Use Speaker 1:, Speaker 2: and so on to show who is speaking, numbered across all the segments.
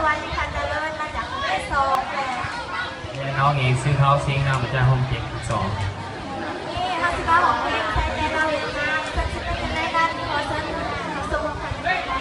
Speaker 1: วัสดีค่ะเจริญมาจากกรุงเทพสองแหละ
Speaker 2: และน้องเองซึ่งเขาซิงนำมาจากโฮมเจ็ดสอง
Speaker 1: นี่ห้าสิบห้าของเพลงใช้ใจเราเห็นงานเพื่อนจะเป็นได้กันขอเชิญส่งผ่านไปได้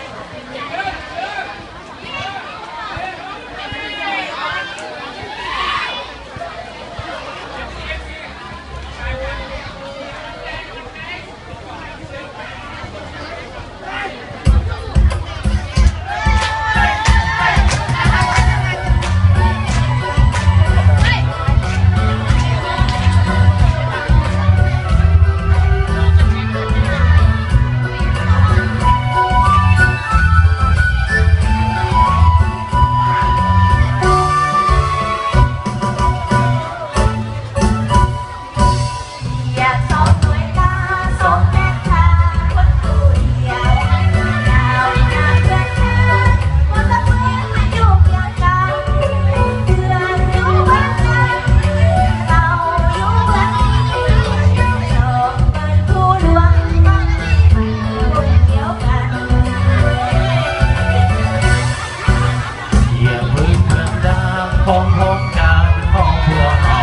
Speaker 2: ของพบการของพวกเรา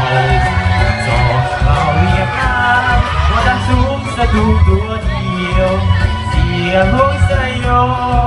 Speaker 2: สอบเราเรียกน้ำว่าดังสูงสะดุ้งตัวเดียวเสียงห้องสยอง